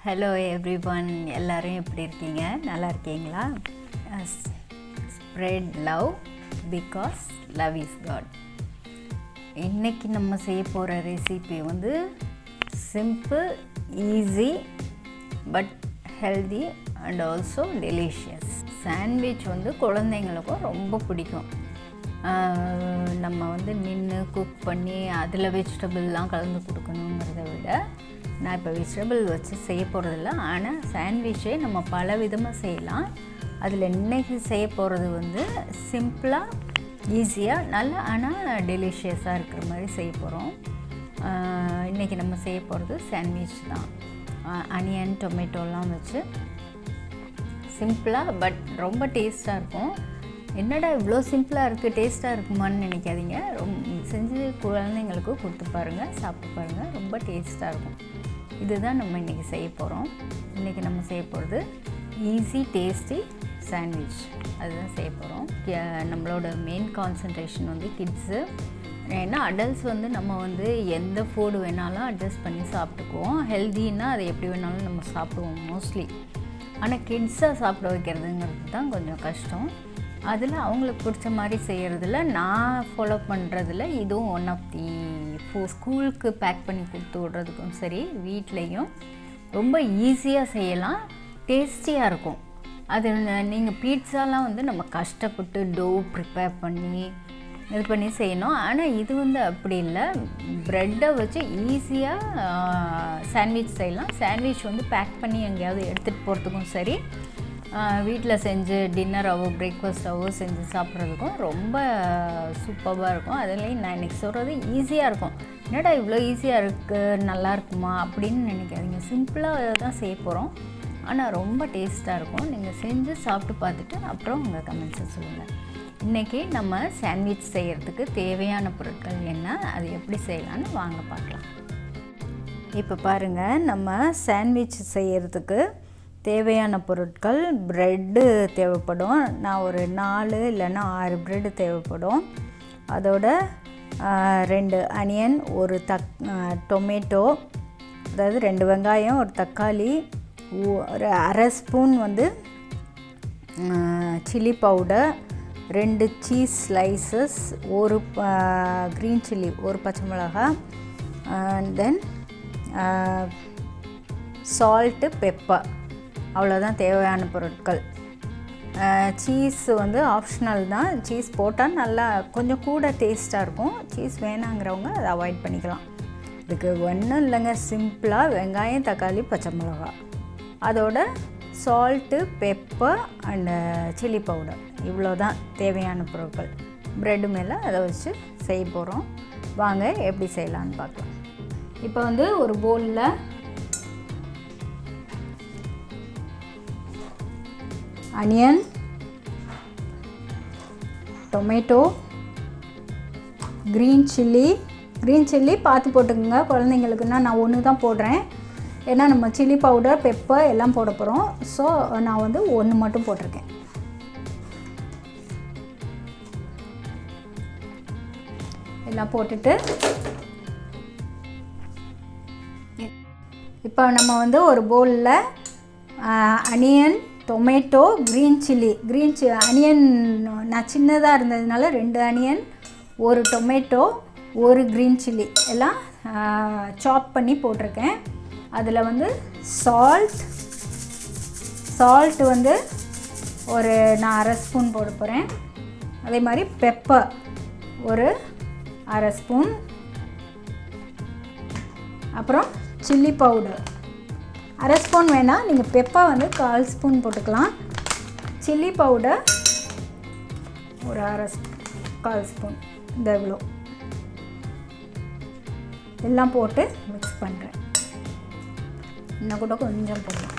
Hello everyone, எல்லோரும் எப்படி இருக்கீங்க? நல்லா இருக்கீங்களா? Spread love because love is God. இன்றைக்கி நம்ம செய்ய போகிற ரெசிபி வந்து simple, easy but healthy and also delicious. Sandwich வந்து குழந்தைங்களுக்கும் ரொம்ப பிடிக்கும். நம்ம வந்து நின்று குக் பண்ணி அதில் வெஜிடபிள்லாம் கலந்து கொடுக்கணுங்கிறத விட நான் இப்போ வெஜிடபிள் வச்சு செய்ய போகிறதில்ல. ஆனால் சாண்ட்விச்சே நம்ம பல விதமாக செய்யலாம். அதில் இன்றைக்கி செய்ய போகிறது வந்து சிம்பிளாக, ஈஸியாக, நல்லா ஆனால் டெலிஷியஸாக இருக்கிற மாதிரி செய்ய போகிறோம். இன்றைக்கி நம்ம செய்ய போகிறது சாண்ட்விச் தான். அனியன், டொமேட்டோலாம் வச்சு சிம்பிளாக பட் ரொம்ப டேஸ்ட்டாக இருக்கும். என்னடா இவ்வளோ சிம்பிளாக இருக்குது, டேஸ்ட்டாக இருக்குமான்னு நினைக்காதீங்க. செஞ்சு குழந்தைங்களுக்கு கொடுத்து பாருங்கள், சாப்பிட்டு பாருங்கள், ரொம்ப டேஸ்ட்டாக இருக்கும். இதுதான் நம்ம இன்றைக்கி செய்ய போகிறோம். இன்றைக்கி நம்ம செய்ய போகிறது ஈஸி டேஸ்டி சாண்ட்விச். அதுதான் செய்ய போகிறோம். நம்மளோட மெயின் கான்சன்ட்ரேஷன் வந்து கிட்ஸு. ஏன்னா அடல்ட்ஸ் வந்து நம்ம வந்து எந்த ஃபுட் வேணாலும் அட்ஜஸ்ட் பண்ணி சாப்பிட்டுக்குவோம். ஹெல்தின்னா அதை எப்படி வேணாலும் நம்ம சாப்பிடுவோம் மோஸ்ட்லி. ஆனால் கிட்ஸாக சாப்பிட வைக்கிறதுங்கிறது தான் கொஞ்சம் கஷ்டம். அதில் அவங்களுக்கு பிடிச்ச மாதிரி செய்கிறதுல நான் ஃபாலோ பண்ணுறதுல இதுவும் ஒன் ஆஃப் தி ஸ்கூலுக்கு பேக் பண்ணி கொடுத்து விட்றதுக்கும் சரி, வீட்லேயும் ரொம்ப ஈஸியாக செய்யலாம், டேஸ்டியாக இருக்கும். அது நீங்கள் பீட்சாலாம் வந்து நம்ம கஷ்டப்பட்டு டோ ப்ரிப்பேர் பண்ணி இது பண்ணி செய்யணும். ஆனால் இது வந்து அப்படி இல்லை. ப்ரெட்டை வச்சு ஈஸியாக சாண்ட்விச் செய்யலாம். சாண்ட்விச் வந்து பேக் பண்ணி எங்கேயாவது எடுத்துகிட்டு போகிறதுக்கும் சரி, வீட்டில் செஞ்சு டின்னராகவோ பிரேக்ஃபாஸ்ட்டாகவோ செஞ்சு சாப்பிட்றதுக்கும் ரொம்ப சூப்பராக இருக்கும். அதுலேயும் நான் இன்றைக்கி சொல்கிறது ஈஸியாக இருக்கும். என்னடா இவ்வளோ ஈஸியாக இருக்குது, நல்லா இருக்குமா அப்படின்னு நினைக்காதீங்க. சிம்பிளாக தான் செய்ய போகிறோம், ஆனால் ரொம்ப டேஸ்ட்டாக இருக்கும். நீங்கள் செஞ்சு சாப்பிட்டு பார்த்துட்டு அப்புறம் உங்கள் கமெண்ட்ஸை சொல்லுங்கள். இன்றைக்கி நம்ம சாண்ட்விச் செய்கிறதுக்கு தேவையான பொருட்கள் என்ன, அது எப்படி செய்யலான்னு வாங்க பார்க்கலாம். இப்போ பாருங்கள், நம்ம சாண்ட்விச் செய்கிறதுக்கு தேவையான பொருட்கள். ப்ரெட்டு தேவைப்படும். நான் ஒரு 4 இல்லைன்னா 6 ப்ரெட்டு தேவைப்படும். அதோட 2 அனியன், ஒரு டொமேட்டோ, அதாவது 2 வெங்காயம், ஒரு தக்காளி, ஒரு அரை ஸ்பூன் வந்து சில்லி பவுடர், 2 சீஸ் ஸ்லைசஸ், ஒரு க்ரீன் சில்லி, ஒரு பச்சை மிளகாய், தென் சால்ட்டு, பெப்பர். அவ்வளோதான் தேவையான பொருட்கள். சீஸ் வந்து ஆப்ஷனல் தான். சீஸ் போட்டால் நல்லா கொஞ்சம் கூட டேஸ்ட்டாக இருக்கும். சீஸ் வேணாங்கிறவங்க அதை அவாய்ட் பண்ணிக்கலாம். இதுக்கு ஒன்றும் இல்லைங்க, சிம்பிளாக வெங்காயம், தக்காளி, பச்சை மிளகாய், அதோட salt, pepper and chilli powder, இவ்வளோ தான் தேவையான பொருட்கள். ப்ரெட்டு மேலே அதை வச்சு செய்ய போகிறோம். வாங்க எப்படி செய்யலான்னு பார்க்கலாம். இப்போ வந்து ஒரு பவுலில் அனியன், டொமேட்டோ, க்ரீன் சில்லி பார்த்து போட்டுக்கோங்க. குழந்தைங்களுக்குன்னா நான் ஒன்று தான் போடுறேன். ஏன்னா நம்ம சில்லி பவுடர், பெப்பர் எல்லாம் போட போகிறோம். ஸோ நான் வந்து ஒன்று மட்டும் போட்டிருக்கேன். எல்லாம் போட்டுட்டு இப்போ நம்ம வந்து ஒரு பவுலில் onion, tomato, green chilli, onion நான் சின்னதாக இருந்ததுனால 2 அனியன், ஒரு டொமேட்டோ, ஒரு க்ரீன் சில்லி எல்லாம் சாப் பண்ணி போட்டிருக்கேன். அதில் வந்து சால்ட் வந்து ஒரு நான் அரை ஸ்பூன் போட போகிறேன். அதே மாதிரி பெப்பர் ஒரு அரை ஸ்பூன், அப்புறம் சில்லி பவுடர் அரை ஸ்பூன் வேணால், நீங்கள் பெப்பர் வந்து 1/4 ஸ்பூன் போட்டுக்கலாம். சில்லி பவுடர் ஒரு 1/4 ஸ்பூன், இந்த இவ்வளோ எல்லாம் போட்டு மிக்ஸ் பண்ணுறேன். இன்னும் கூட கொஞ்சம் போடலாம்.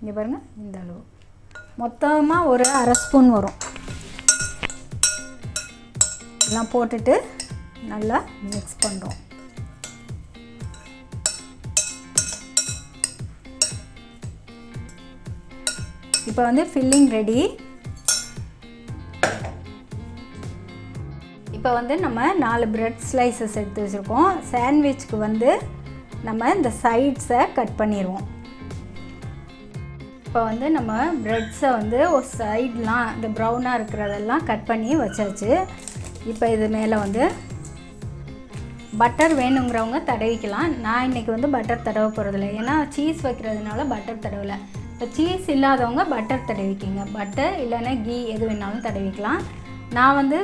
இங்கே பாருங்கள், இந்த அளவு மொத்தமாக ஒரு அரை ஸ்பூன் வரும். எல்லாம் போட்டுட்டு நல்லா மிக்ஸ் பண்ணுறோம். இப்போ வந்து ஃபில்லிங் ரெடி. இப்போ வந்து நம்ம 4 பிரெட் ஸ்லைசஸ் எடுத்து வச்சுருக்கோம். சாண்ட்விச்சுக்கு வந்து நம்ம இந்த சைட்ஸை கட் பண்ணிடுவோம். இப்போ வந்து நம்ம ப்ரெட்ஸை வந்து ஒரு சைட்லாம் இந்த ப்ரௌனாக இருக்கிறதெல்லாம் கட் பண்ணி வச்சாச்சு. இப்போ இது மேலே வந்து பட்டர் வேணுங்கிறவங்க தடவிக்கலாம். நான் இன்றைக்கி வந்து பட்டர் தடவ போகிறதில்ல, ஏன்னா சீஸ் வைக்கிறதுனால பட்டர் தடவலை. இப்போ சீஸ் இல்லாதவங்க பட்டர் தடவிக்கிங்க, பட்டர் இல்லைன்னா கீ எது வேணாலும் தடவிக்கலாம். நான் வந்து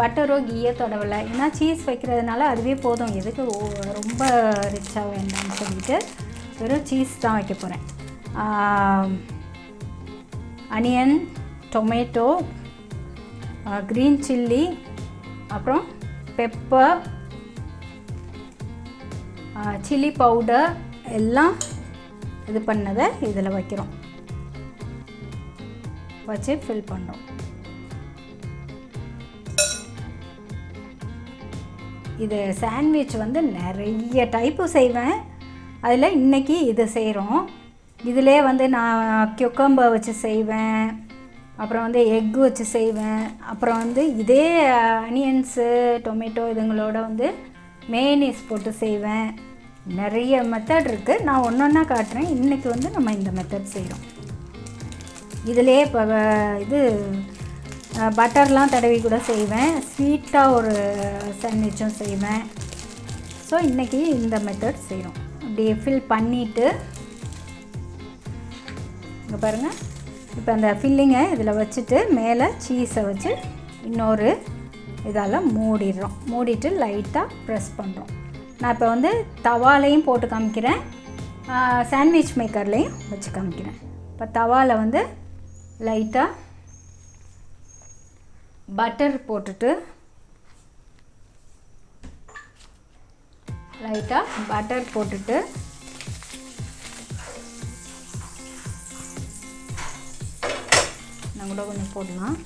பட்டரோ கீயோ தடவலை, ஏன்னா சீஸ் வைக்கிறதுனால அதுவே போதும், எதுக்கு ரொம்ப ரிச்சாக வேண்டாம்னு சொல்லிட்டு வெறும் சீஸ் தான் வைக்க போகிறேன். அனியன், டொமேட்டோ, க்ரீன் சில்லி, அப்புறம் பெப்பர், சில்லி பவுடர் எல்லாம் இது பண்ணதை இதில் வைக்கிறோம், வச்சு ஃபில் பண்ணுறோம். இது சாண்ட்விச் வந்து நிறைய டைப்பு செய்வேன், அதில் இன்றைக்கி இது செய்கிறோம். இதிலே வந்து நான் கியூக்கம்பர் வச்சு செய்வேன், அப்புறம் வந்து எக்கு வச்சு செய்வேன், அப்புறம் வந்து இதே அனியன்ஸு டொமேட்டோ இதுங்களோட வந்து மேனீஸ் போட்டு செய்வேன். நிறைய மெத்தட் இருக்குது, நான் ஒன்று ஒன்றா காட்டுறேன். இன்றைக்கி வந்து நம்ம இந்த மெத்தட் செய்கிறோம். இதிலே இப்போ இது பட்டர்லாம் தடவி கூட செய்வேன், ஸ்வீட்டாக ஒரு சாண்ட்விச்சும் செய்வேன். ஸோ இன்றைக்கி இந்த மெத்தட் செய்கிறோம். அப்படி ஃபில் பண்ணிவிட்டு இங்கே பாருங்கள், இப்போ அந்த ஃபில்லிங்கை இதில் வச்சுட்டு மேலே சீஸை வச்சு இன்னொரு இதால் மூடிடுறோம். மூடிட்டு லைட்டாக ப்ரெஸ் பண்ணுறோம். நான் இப்போ வந்து தவாலையும் போட்டு காமிக்கிறேன், சாண்ட்விச் மேக்கர்லேயும் வச்சு காமிக்கிறேன். இப்போ தவாவில் வந்து லைட்டாக பட்டர் போட்டுட்டு நான் கூட கொஞ்சம் போடலாம்.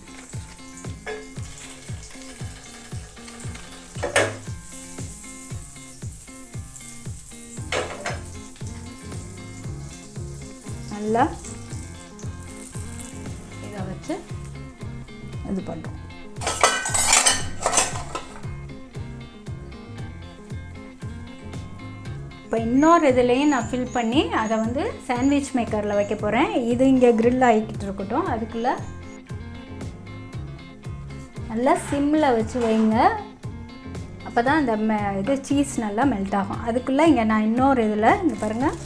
நல்லா இதை வச்சு இது பண்ணுறோம். இப்போ இன்னொரு இதுலேயும் நான் ஃபில் பண்ணி அதை வந்து சாண்ட்விச் மேக்கரில் வைக்க போகிறேன். இது இங்கே க்ரில் ஆகிக்கிட்டு இருக்கட்டும். அதுக்குள்ளே நல்லா சிம்மில் வச்சு வைங்க, அப்போ தான் அந்த இது சீஸ் நல்லா மெல்ட் ஆகும். அதுக்குள்ளே இங்கே நான் இன்னொரு இதில் இங்கே பாருங்கள்,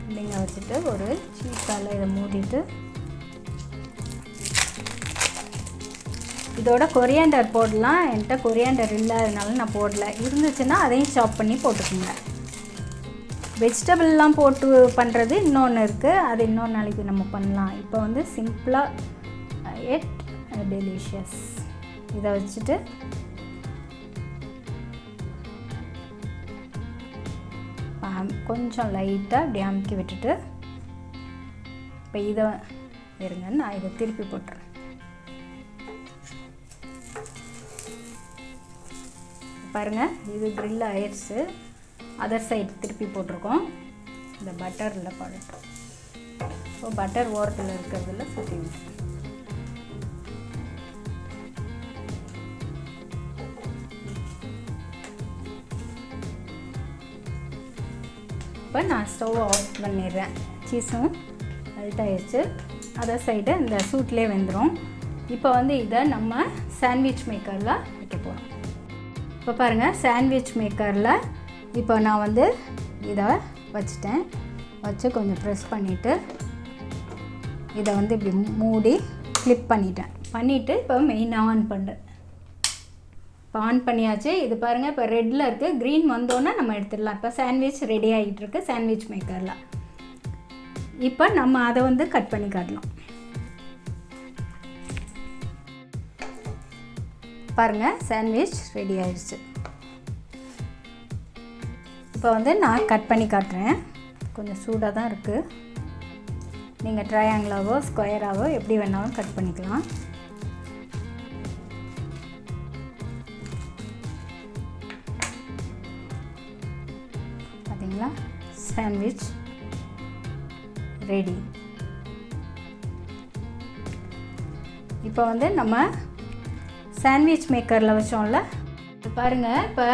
இல்லைங்க வச்சுட்டு ஒரு சீஸால் இதை மூடிட்டு இதோட கொரியாண்டர் போடலாம். என்கிட்ட கொரியாண்டர் இல்லை, அதனால நான் போடலை. இருந்துச்சுன்னா அதையும் சாப் பண்ணி போட்டுக்கோங்க. வெஜிடபிள்லாம் போட்டு பண்ணுறது இன்னொன்று இருக்குது, அது இன்னொரு நாளைக்கு நம்ம பண்ணலாம். இப்போ வந்து சிம்பிளாக எட் டெலிஷியஸ் இதை வச்சுட்டு கொஞ்சம் லைட்டாக இப்படி அமுக்கி விட்டுட்டு இப்போ இதை இருங்க, நான் இதை திருப்பி போட்டுறேன். பாருங்கள், இது க்ரில் ஆயிடுச்சு. அதர் சைடு திருப்பி போட்டிருக்கோம். இந்த பட்டரில் போட்டுட்டோம். ஸோ பட்டர் ஓரத்தில் இருக்கிறதுல சுற்றி விட்டு இப்போ நான் ஸ்டவ் ஆஃப் பண்ணிடுறேன். சீஸும் மெல்ட் ஆயிடுச்சு. அதர் சைடு இந்த சூட்லேயே வெந்துடும். இப்போ வந்து இதை நம்ம சாண்ட்விச் மேக்கரில் வைக்க போகிறோம். இப்போ பாருங்கள், சாண்ட்விச் மேக்கரில் இப்போ நான் வந்து இதை வச்சுட்டேன். வச்சு கொஞ்சம் ப்ரெஸ் பண்ணிவிட்டு இதை வந்து இப்படி மூடி கிளிப் பண்ணிவிட்டு இப்போ மெயினாக ஆன் பண்ணுறேன். இப்போ ஆன் பண்ணியாச்சு. இது பாருங்கள், இப்போ ரெட்டில் இருக்குது, க்ரீன் வந்தோன்னே நம்ம எடுத்துடலாம். இப்போ சாண்ட்விச் ரெடி ஆகிட்டு இருக்கு சாண்ட்விச் மேக்கரில். இப்போ நம்ம அதை வந்து கட் பண்ணி காட்டலாம். பாருங்கள், சாண்ட்விச் ரெடி ஆயிடுச்சு. இப்போ வந்து நான் கட் பண்ணி காட்டுறேன். கொஞ்சம் சூடாக தான் இருக்குது. நீங்கள் ட்ரையாங்கிளாவோ ஸ்கொயராகவோ எப்படி வேணாலும் கட் பண்ணிக்கலாம். பார்த்தீங்களா, சாண்ட்விச் ரெடி. இப்போ வந்து நம்ம சாண்ட்விச் மேக்கரில் வச்சோம்ல, இப்போ பாருங்கள், இப்போ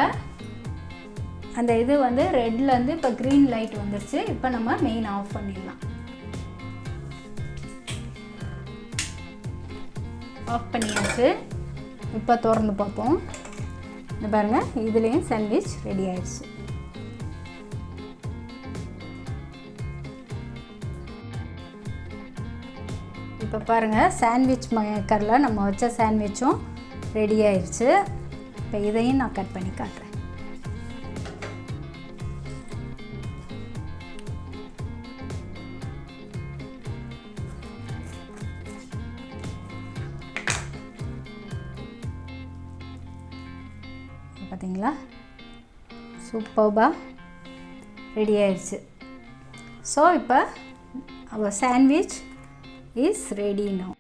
அந்த இது வந்து ரெட்லேருந்து இப்போ க்ரீன் லைட் வந்துருச்சு. இப்போ நம்ம மெயின் ஆஃப் பண்ணிடலாம். ஆஃப் பண்ணியாச்சு. இப்போ திறந்து பார்ப்போம். இந்த பாருங்கள், இதுலேயும் சாண்ட்விச் ரெடி ஆயிடுச்சு. இப்போ பாருங்கள், சாண்ட்விச் மேக்கரில் நம்ம வச்ச சாண்ட்விச்சும் ரெடி ஆயிடுச்சு. இப்போ இதையும் நான் கட் பண்ணி காட்டுறேன். பார்த்தீங்களா, சூப்பர்பாக ரெடி ஆயிடுச்சு. ஸோ இப்போ our sandwich is ready now.